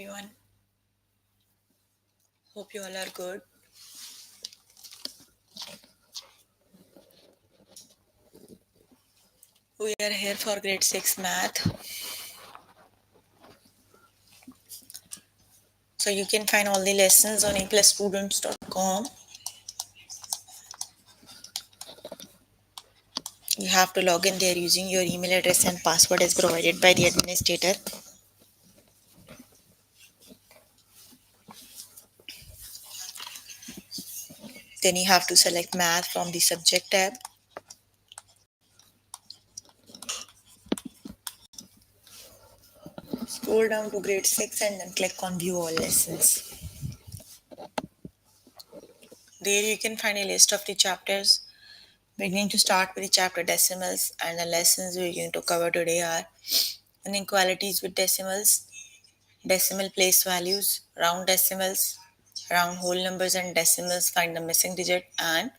everyone. Hope you all are good. We are here for grade 6 math. So you can find all the lessons on aplusstudents.com. You have to log in there using your email address and password as provided by the administrator. Then you have to select math from the subject tab. Scroll down to grade 6 and then click on view all lessons. There you can find a list of the chapters. We're going to start with the chapter decimals, and the lessons we're going to cover today are inequalities with decimals, decimal place values, round decimals, round whole numbers and decimals, find the missing digit, and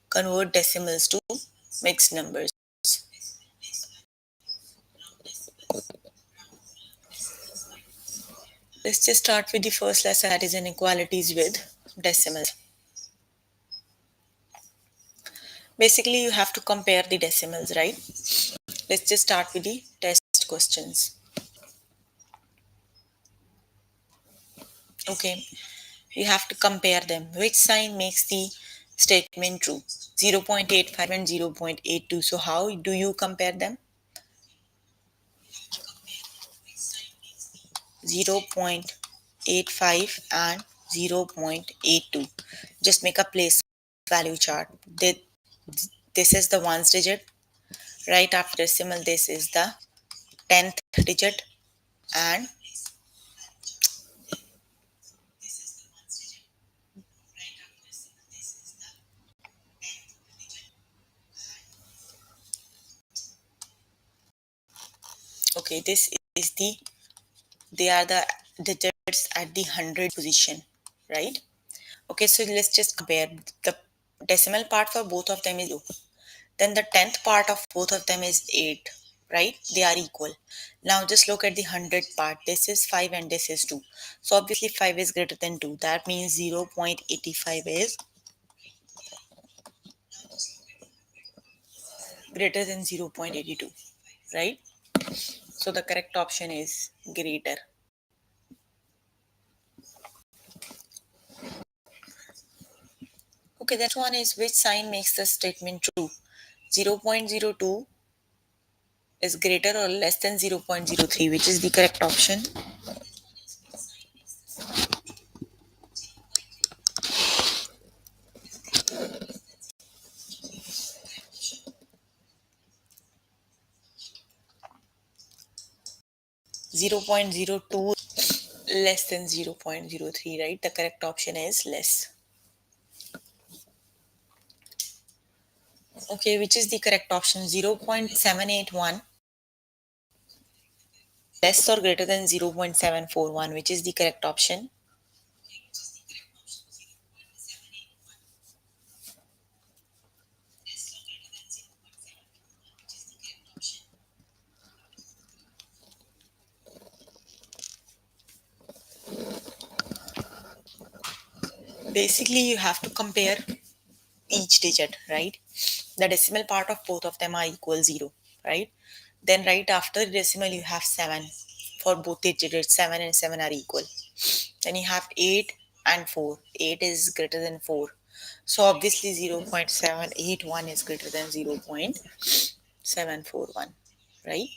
convert decimals to mixed numbers. Let's just start with the first lesson, that is inequalities with decimals. Basically, you have to compare the decimals, right? Let's just start with the test questions. Okay, you have to compare them. Which sign makes the statement true? 0.85 and 0.82. So how do you compare them? 0.85 and 0.82. Just make a place value chart. This is the ones digit. Right after decimal, this is the 10th digit. And okay, they are the digits at the 100 position, right? Okay, so let's just compare. The decimal part for both of them is 2. Then the 10th part of both of them is 8, right? They are equal. Now just look at the 100 part. This is 5 and this is 2. So obviously 5 is greater than 2. That means 0.85 is greater than 0.82, right? So the correct option is greater. Okay, that one is which sign makes the statement true? 0.02 is greater or less than 0.03, which is the correct option. 0.02 less than 0.03, right? The correct option is less. Okay, which is the correct option? 0.781 less or greater than 0.741, which is the correct option? Basically, you have to compare each digit, right? The decimal part of both of them are equal 0, right? Then right after the decimal, you have 7 for both the digits. 7 and 7 are equal. Then you have 8 and 4. 8 is greater than 4. So obviously 0.781 is greater than 0.741, right?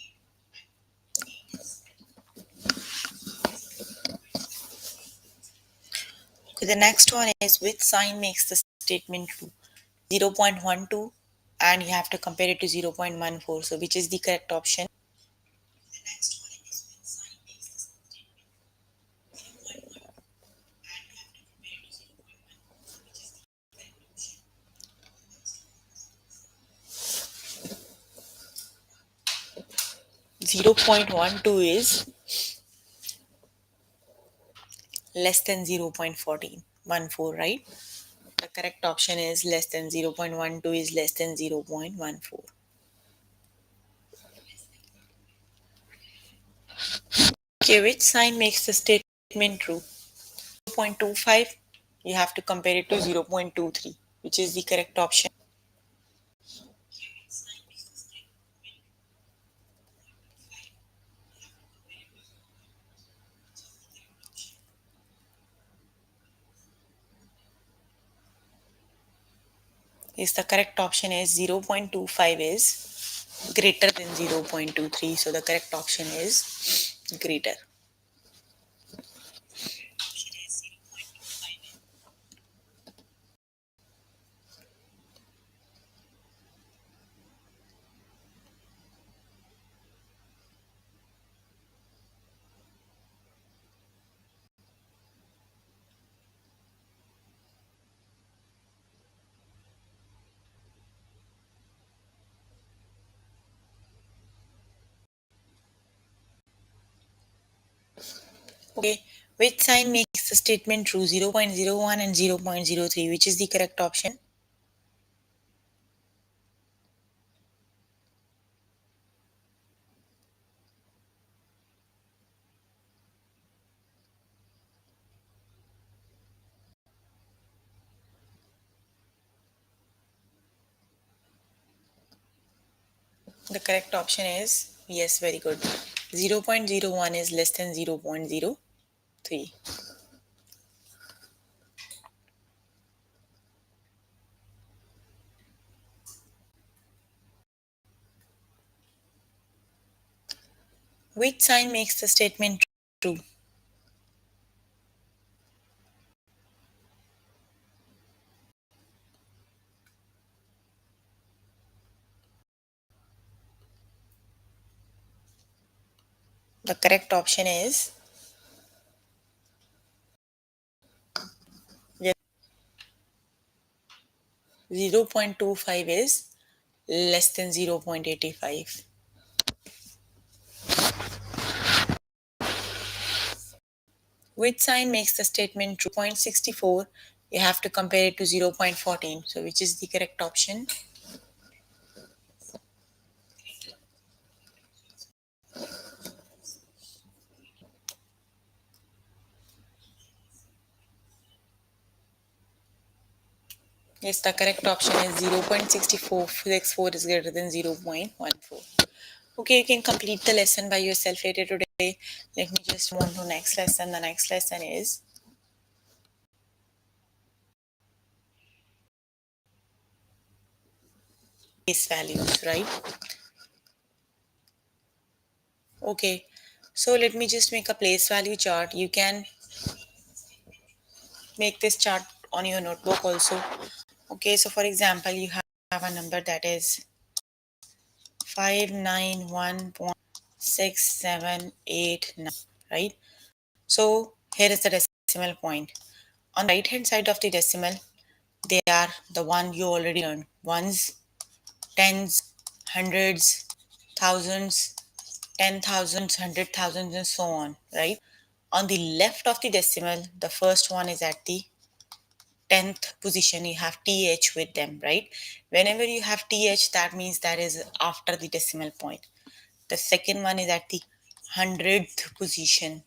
Okay, the next one is which sign makes the statement true? 0.12, and you have to compare it to 0.14. So which is the correct option? 0.12 is less than 0.14, right? The correct option is less than 0.12 is less than 0.14. Okay, which sign makes the statement statement true. 0.25, you have to compare it to 0.23, which is the correct option. Is the correct option is 0.25 is greater than 0.23. So the correct option is greater. Okay, which sign makes the statement true? 0.01 and 0.03, which is the correct option? The correct option is yes, very good. 0.01 is less than 0.03. Which sign makes the statement true? The correct option is yes, 0.25 is less than 0.85. Which sign makes the statement true? 0.64, you have to compare it to 0.14. So which is the correct option? Yes, the correct option is 0.64 is greater than 0.14. Okay, you can complete the lesson by yourself later today. Let me just move on to next lesson. The next lesson is place values, right? Okay, so let me just make a place value chart. You can make this chart on your notebook also. Okay, so for example, you have a number that is 591.6789, right? So here is the decimal point. On the right hand side of the decimal, they are the one you already learned. Ones, tens, hundreds, thousands, 10,000s, 100,000s, and so on, right? On the left of the decimal, the first one is at the 10th position. You have th with them, right? Whenever you have th, that means that is after the decimal point. The second one is at the 100th position,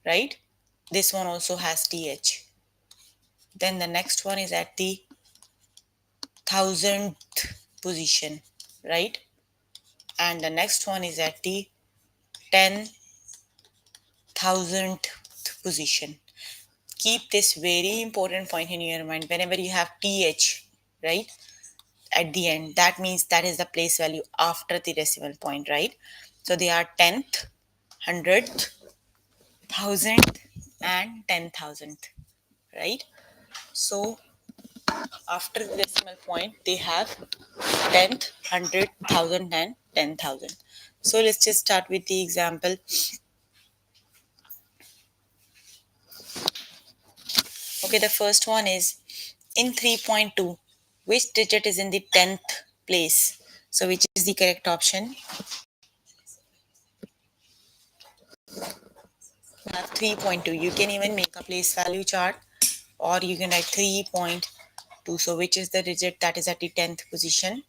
right? This one also has th. Then the next one is at the 1000th position, right? And the next one is at the 10,000th position. Keep this very important point in your mind. Whenever you have th, right, at the end, that means that is the place value after the decimal point, right? So they are 10th, 100th, 1000th, and 10,000th, right? So after the decimal point, they have 10th, 100, 1000, and 10,000. So let's just start with the example. Okay, the first one is in 3.2, which digit is in the 10th place? So which is the correct option? You have 3.2. You can even make a place value chart, or you can write 3.2. So which is the digit that is at the 10th position?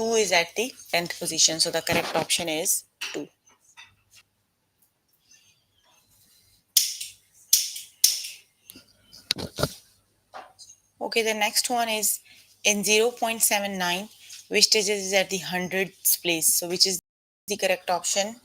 2 is at the 10th position, so the correct option is 2. Okay, the next one is in 0.79, which digit is at the hundredths place? So which is the correct option?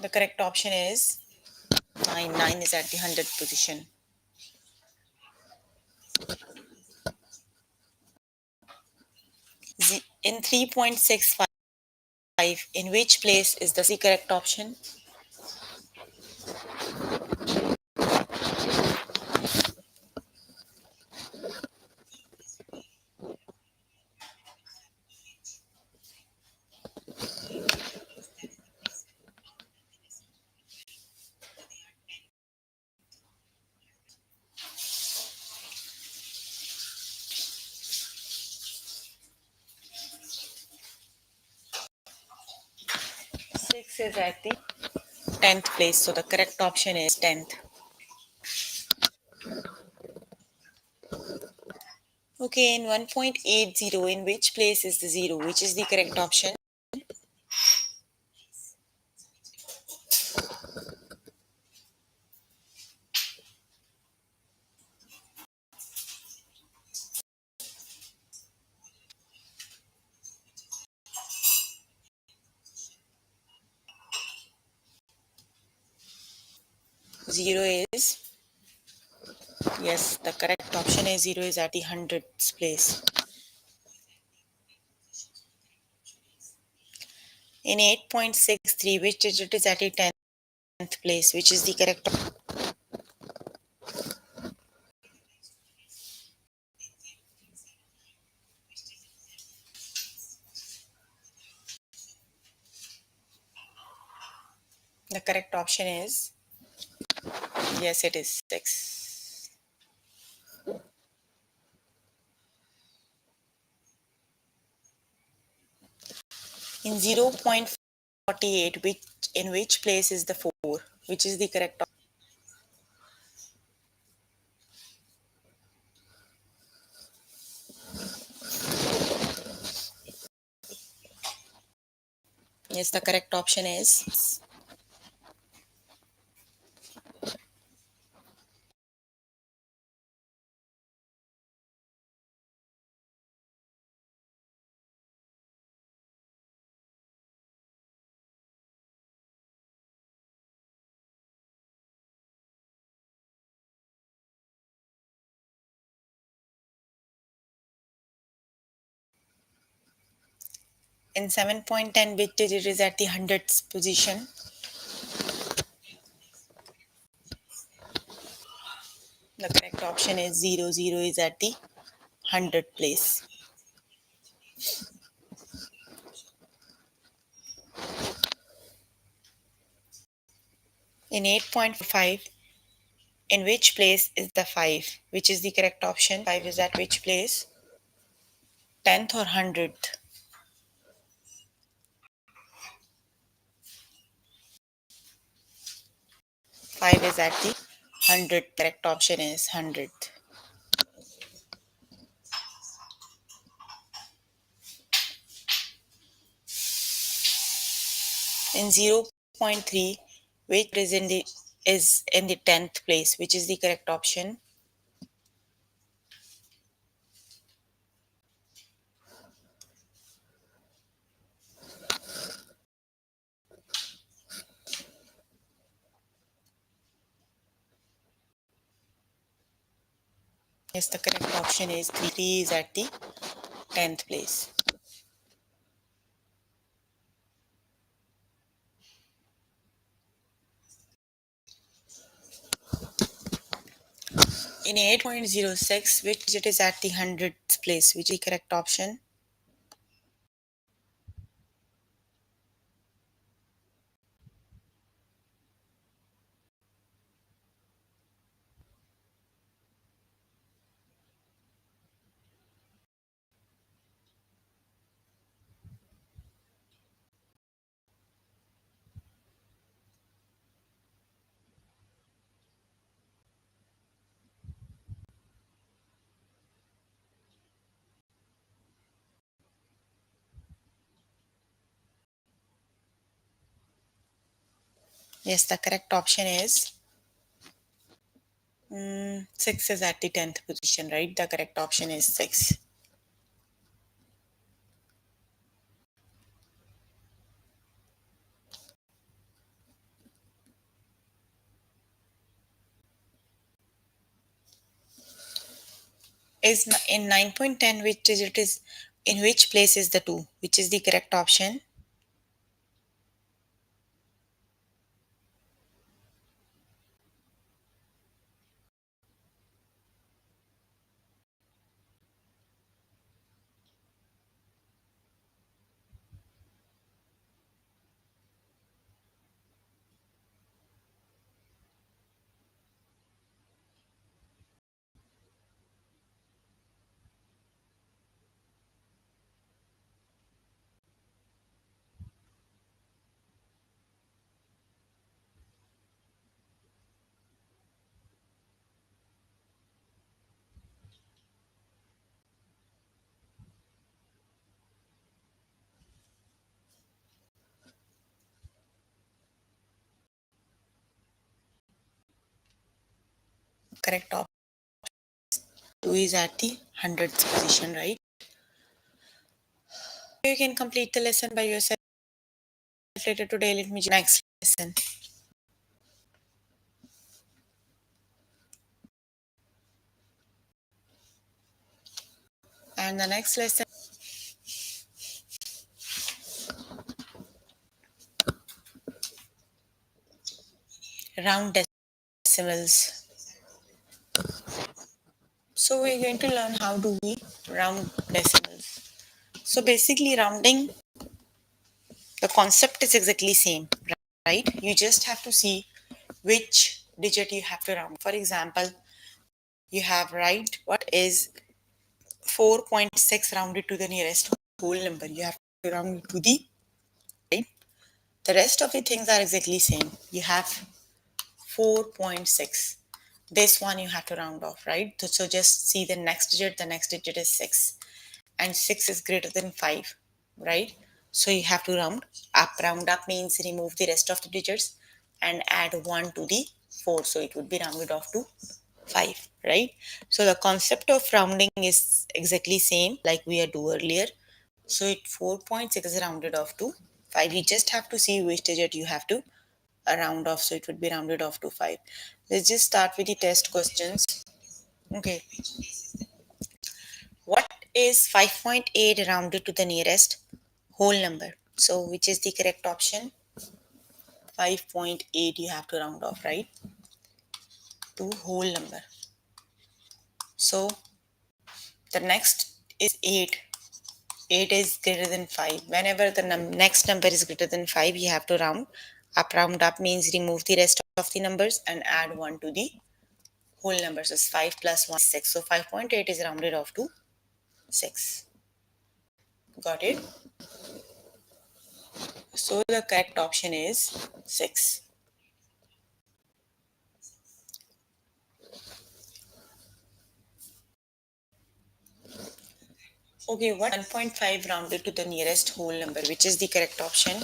The correct option is 9. 9 is at the hundredth position. In 3.65, in which place is the correct option? Six is at the 10th place, so the correct option is 10th. Okay, in 1.80, in which place is the 0? Which is the correct option? Zero is, yes, the correct option is 0 is at the hundredths place. In 8.63, which digit is at the 10th place? Which is the correct? The correct option is, yes, it is 6. In 0.48, in which place is the 4? Which is the correct? Yes, the correct option is, in 7.10, which digit is at the hundredths position? The correct option is 0. 0 is at the 100th place. In 8.5, in which place is the 5? Which is the correct option? 5 is at which place? 10th or 100th? 5 is at the 100th. Correct option is 100th. In 0.3, which is in the 10th place? Which is the correct option? Yes, the correct option is 3. 3 is at the 10th place. In 8.06, which digit is at the 100th place? Which is the correct option? Yes, the correct option is 6 is at the 10th position, right? The correct option is 6. Is in 9.10, which digit is in which place is the 2? Which is the correct option? Correct option 2 is at the 100th position, right? You can complete the lesson by yourself later today. Let me next lesson. And the next lesson, round decimals. So we're going to learn how do we round decimals. So basically rounding, the concept is exactly same, right? You just have to see which digit you have to round. For example, you have right what is 4.6 rounded to the nearest whole number. You have to round it to the right. The rest of the things are exactly same. You have 4.6. This one you have to round off, right? So just see the next digit. The next digit is 6. And 6 is greater than 5, right? So you have to round up. Round up means remove the rest of the digits and add 1 to the 4. So it would be rounded off to 5, right? So the concept of rounding is exactly same like we had do earlier. So it 4.6 is rounded off to 5. You just have to see which digit you have to round off. So it would be rounded off to 5. Let's just start with the test questions. Okay. What is 5.8 rounded to the nearest whole number? So which is the correct option? 5.8 you have to round off, right? To whole number. So the next is 8. 8 is greater than 5. Whenever the next number is greater than 5, you have to round up. Round up means remove the rest of the numbers and add 1 to the whole number. So it's 5 plus 1 is 6. So 5.8 is rounded off to 6. Got it? So the correct option is 6. Okay, what 1.5 rounded to the nearest whole number, which is the correct option?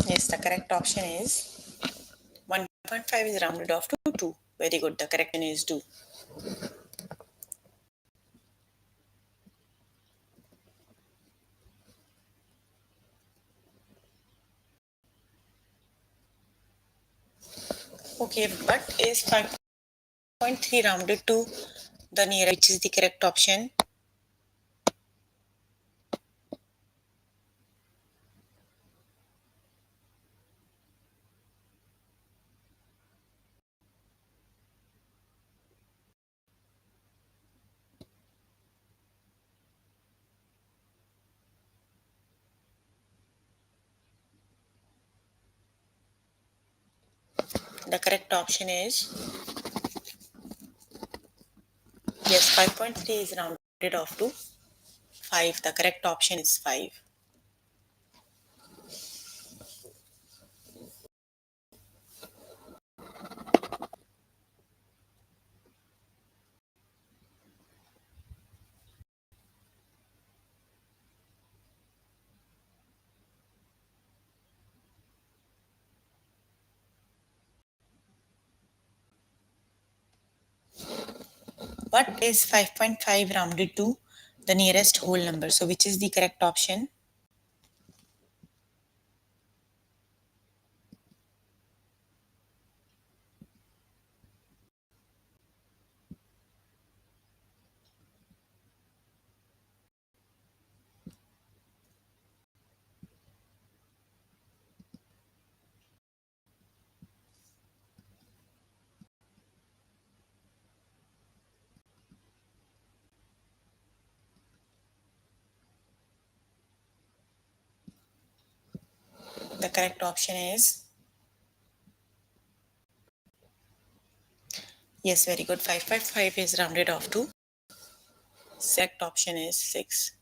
Yes, the correct option is 1.5 is rounded off to 2. Very good. The correct one is 2. Okay, but is 5.3 rounded to the nearest, which is the correct option? The correct option is Yes, 5.3 is rounded off to 5. The correct option is 5. What is 5.5 rounded to the nearest whole number? So which is the correct option? The correct option is yes, very good. 555 is rounded off to. Correct option is 6.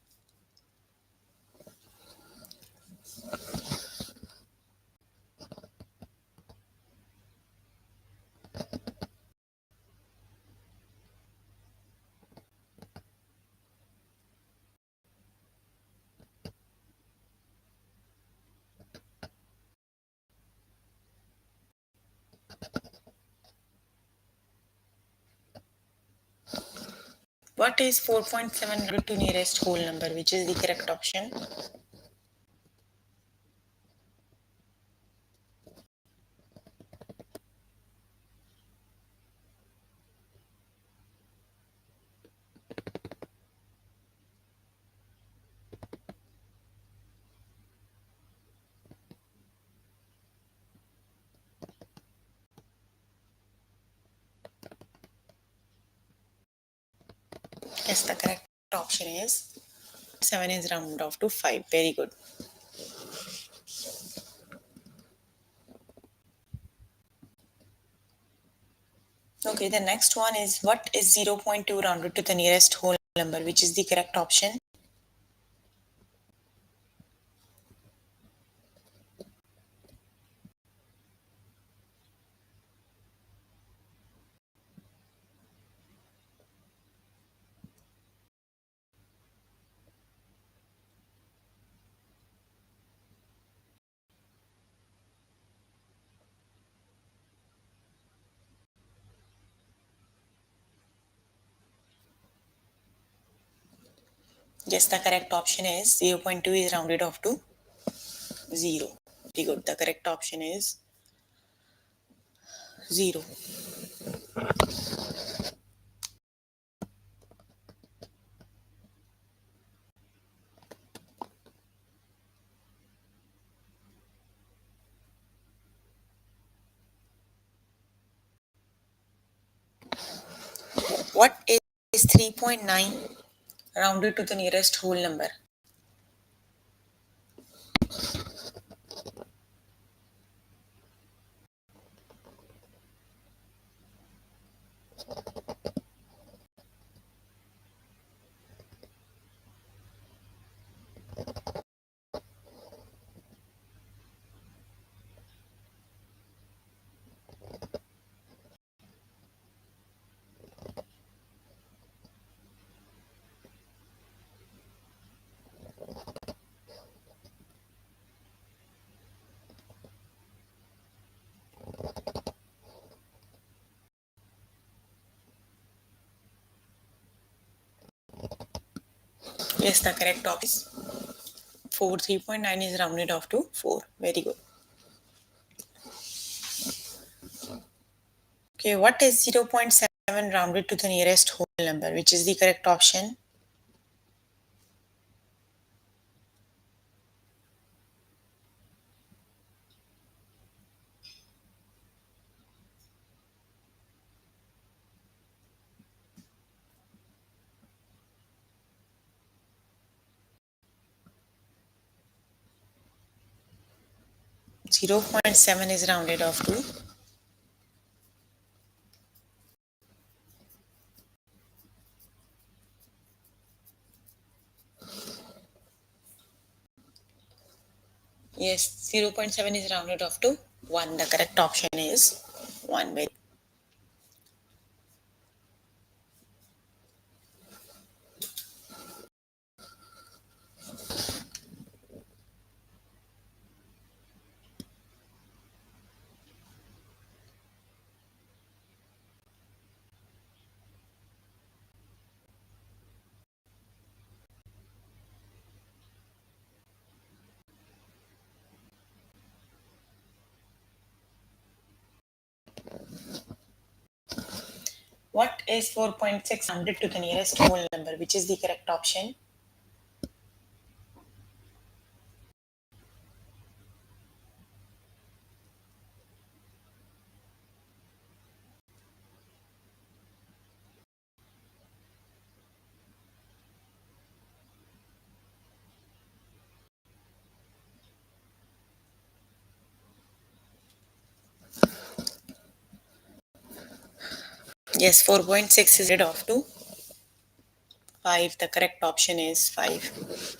What is 4.7 rounded to nearest whole number? Which is the correct option? Yes, the correct option is 7 is rounded off to 5. Very good. Okay, the next one is what is 0.2 rounded to the nearest whole number? Which is the correct option? 'Yes, the correct option is 0.2 is rounded off to 0. Very good. The correct option is 0. What is 3.9 rounded to the nearest whole number? 'Yes, the correct option is 4. 3.9 is rounded off to 4. Very good. Okay, what is 0.7 rounded to the nearest whole number? Which is the correct option? 0.7 is rounded off to. Yes, 0.7 is rounded off to 1. The correct option is 1. What is 4.6 rounded to the nearest whole number? Which is the correct option? Yes, 4.6 is rounded off to 5. The correct option is 5.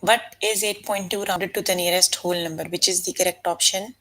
What is 8.2 rounded to the nearest whole number? Which is the correct option?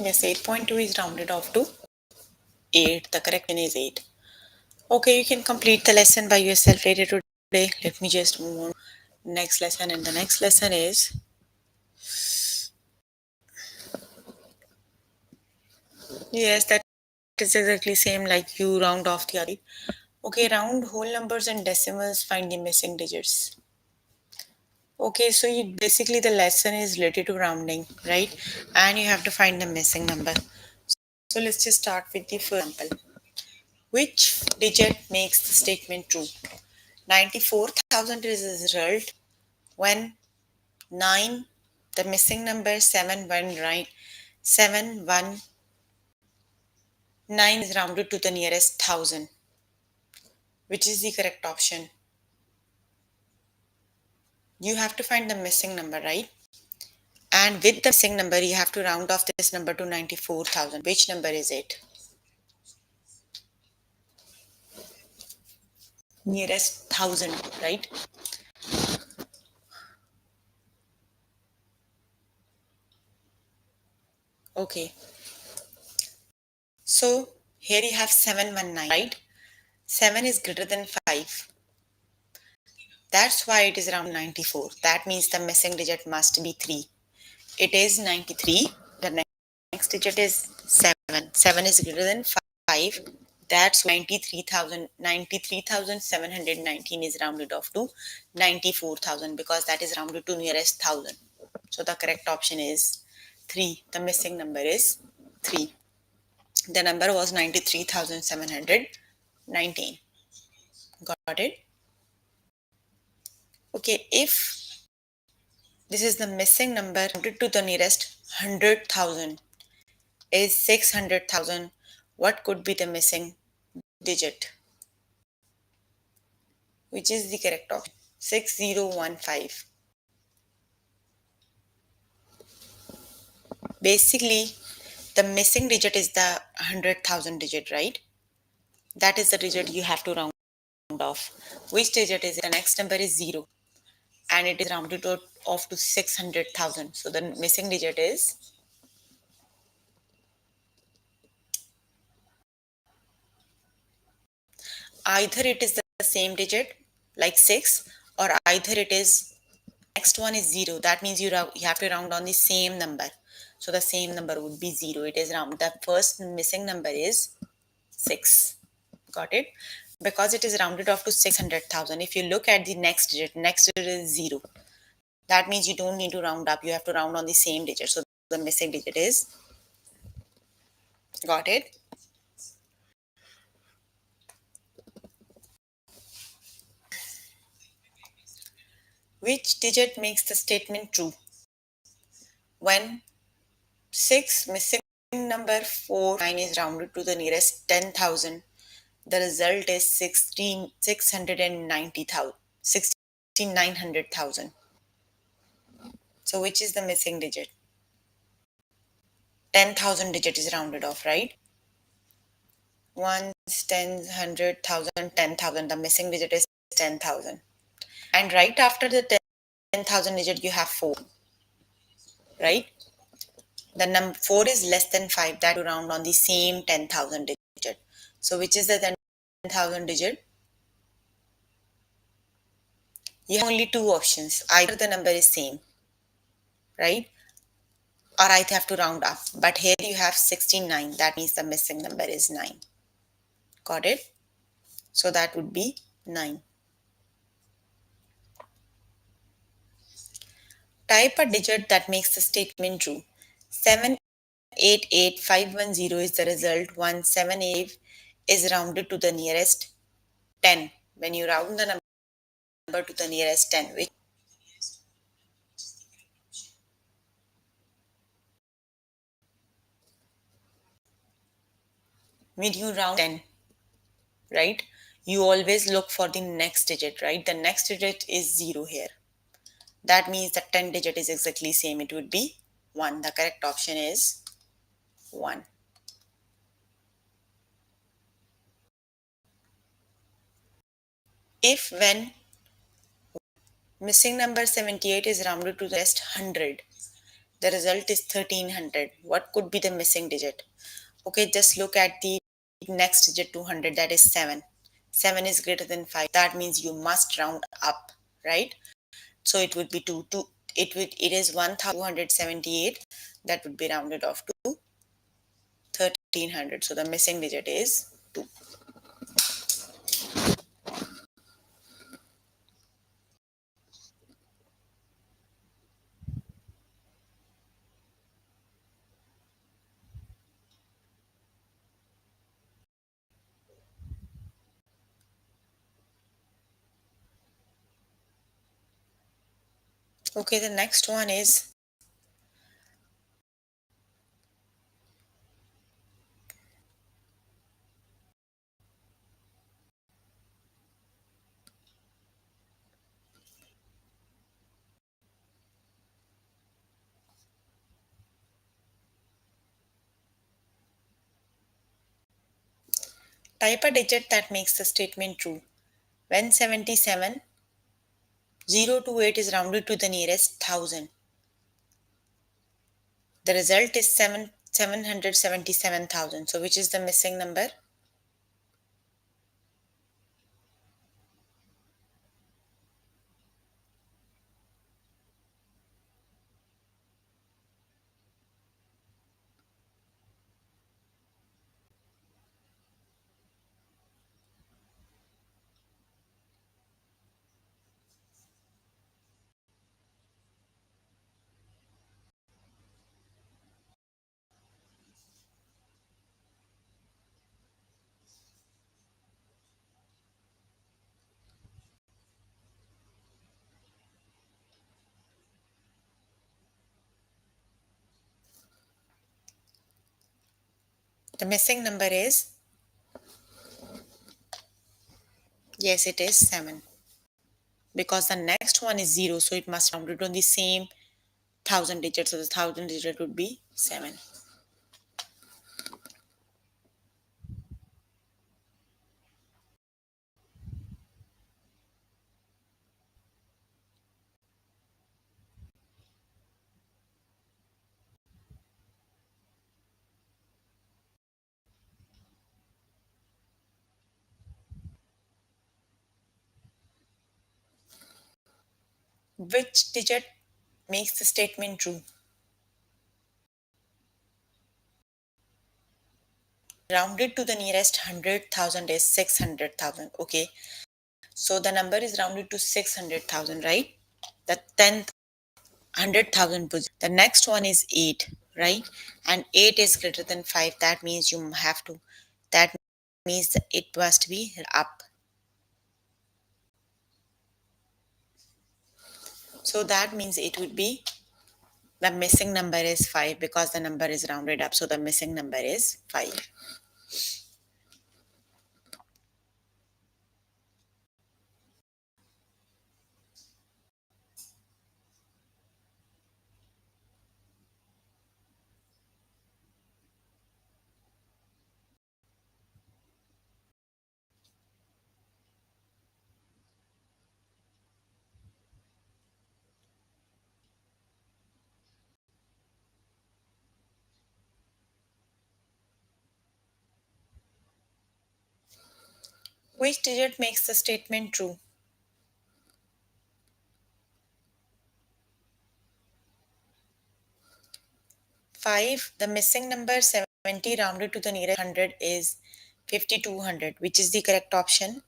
Yes, 8.2 is rounded off to 8. The correct one is 8. Okay, you can complete the lesson by yourself later today. Let me just move on. Next lesson, and the next lesson is yes, that is exactly same like you round off the other. Okay, round whole numbers and decimals, find the missing digits. Okay, so you basically the lesson is related to rounding, right? And you have to find the missing number. So let's just start with the first example. Which digit makes the statement true? 94,000 is the result when 9, the missing number 7 1 right 7 1 9 is rounded to the nearest thousand. Which is the correct option? You have to find the missing number, right? And with the missing number, you have to round off this number to 94,000. Which number is it? Nearest thousand, right? Okay. So here you have 719, right? 7 is greater than 5. That's why it is around 94. That means the missing digit must be 3. It is 93. The next digit is 7. 7 is greater than 5. That's 93,719 is rounded off to 94,000 because that is rounded to nearest thousand. So the correct option is 3. The missing number is 3. The number was 93,719. Got it? Okay, if this is the missing number rounded to the nearest 100,000 is 600,000, what could be the missing digit? Which is the correct option? 6015. Basically, the missing digit is the 100,000 digit, right? That is the digit you have to round round off. Which digit is it? The next number is 0 and it is rounded off to 600,000. So the missing digit is either it is the same digit like 6, or either it is next one is 0. That means you have to round on the same number. So the same number would be 0. It is round. The first missing number is 6. Got it? Because it is rounded off to 600,000. If you look at the next digit is 0. That means you don't need to round up. You have to round on the same digit. So the missing digit is, got it? Which digit makes the statement true? When 6 missing number 49 is rounded to the nearest 10,000, the result is 16,900,000. So which is the missing digit? 10,000 digit is rounded off, right? Ones, tens, 100,000, 10,000. The missing digit is 10,000. And right after the 10,000 digit, you have 4, right? The number 4 is less than 5. That to round on the same 10,000 digit. So which is the 10,000 digit? You have only two options. Either the number is same, right? Or I have to round up. But here you have 69. That means the missing number is 9. Got it? So that would be 9. Type a digit that makes the statement true. 788,510 is the result. 178 is rounded to the nearest 10. When you round the number to the nearest 10, which when you round 10, right? You always look for the next digit, right? The next digit is 0 here. That means the 10 digit is exactly same. It would be 1. The correct option is 1. If when missing number 78 is rounded to the nearest 100, the result is 1300. What could be the missing digit? Okay, just look at the next digit 200, that is 7. 7 is greater than 5. That means you must round up, right? So it would be 2. It is 1278. That would be rounded off to 1300. So the missing digit is 2. Okay, the next one is type a digit that makes the statement true. When 77, 028 is rounded to the nearest 1000. The result is 777,000. So which is the missing number? The missing number is, yes, it is 7. Because the next one is 0, so it must round it on the same 1000 digits. So the 1000 digit would be 7. Which digit makes the statement true? Rounded to the nearest 100,000 is 600,000. Okay. So the number is rounded to 600,000, right? The 10th 100,000 position. The next one is 8, right? And 8 is greater than 5. That means you have to, that means that it must be up. So that means it would be, the missing number is 5 because the number is rounded up. So the missing number is 5. Which digit makes the statement true? 5. The missing number 70 rounded to the nearest 100 is 5200, which is the correct option.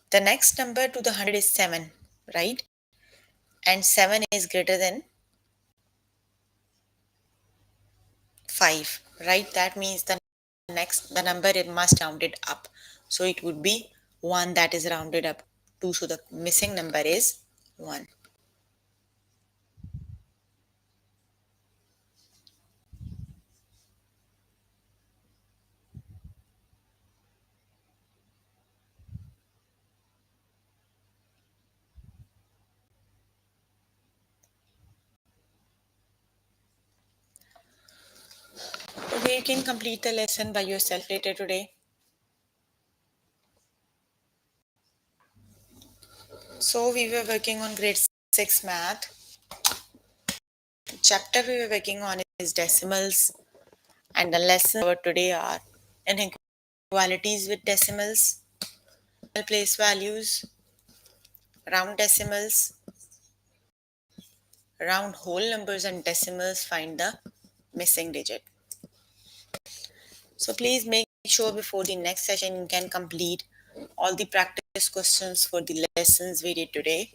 The next number to the 100 is 7, right? And 7 is greater than 5, right? That means the number it must rounded up. So it would be 1 that is rounded up to. So the missing number is 1. Okay, you can complete the lesson by yourself later today. So we were working on grade 6 math. The chapter we were working on is decimals, and the lesson for today are inequalities with decimals, place values, round decimals, round whole numbers and decimals, find the missing digit. So please make sure before the next session you can complete all the practice questions for the lessons we did today.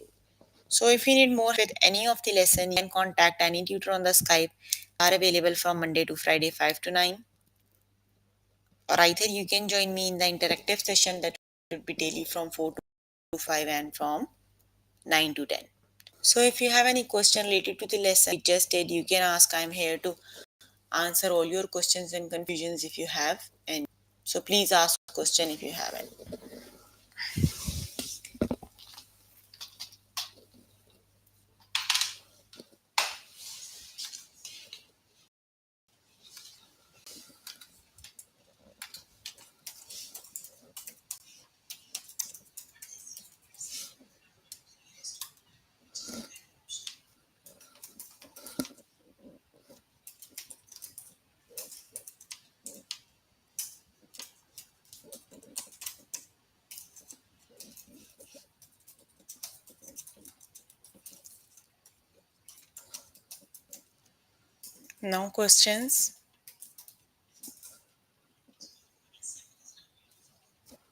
So if you need more with any of the lesson, you can contact any tutor on the Skype. Are available from Monday to Friday 5 to 9. Or either you can join me in the interactive session that would be daily from 4 to 5 and from 9 to 10. So if you have any question related to the lesson we just did, you can ask. I'm here to answer all your questions and confusions if you have any. So please ask question if you have any. No questions.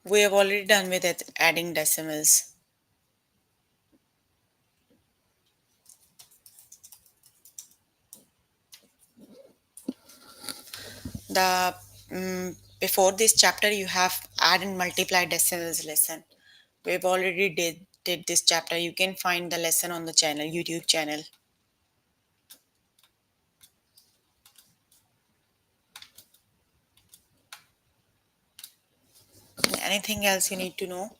We have already done with it, adding decimals. The before this chapter you have add and multiply decimals lesson. We've already did this chapter. You can find the lesson on the channel, YouTube channel. Anything else you need to know?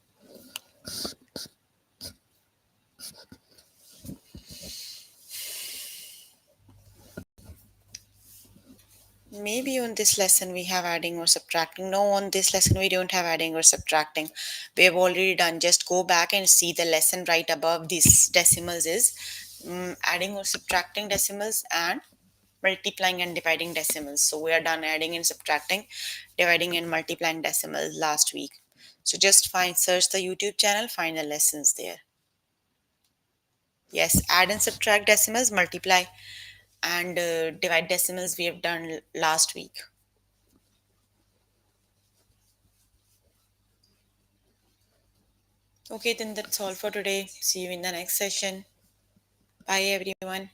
Maybe on this lesson we have adding or subtracting. No, on this lesson we don't have adding or subtracting. We have already done. Just go back and see the lesson right above these decimals is adding or subtracting decimals and multiplying and dividing decimals. So we are done adding and subtracting, dividing and multiplying decimals last week. So just find, search the YouTube channel, find the lessons there. Yes, add and subtract decimals, multiply and divide decimals we have done last week. Okay, then that's all for today. See you in the next session. Bye, everyone.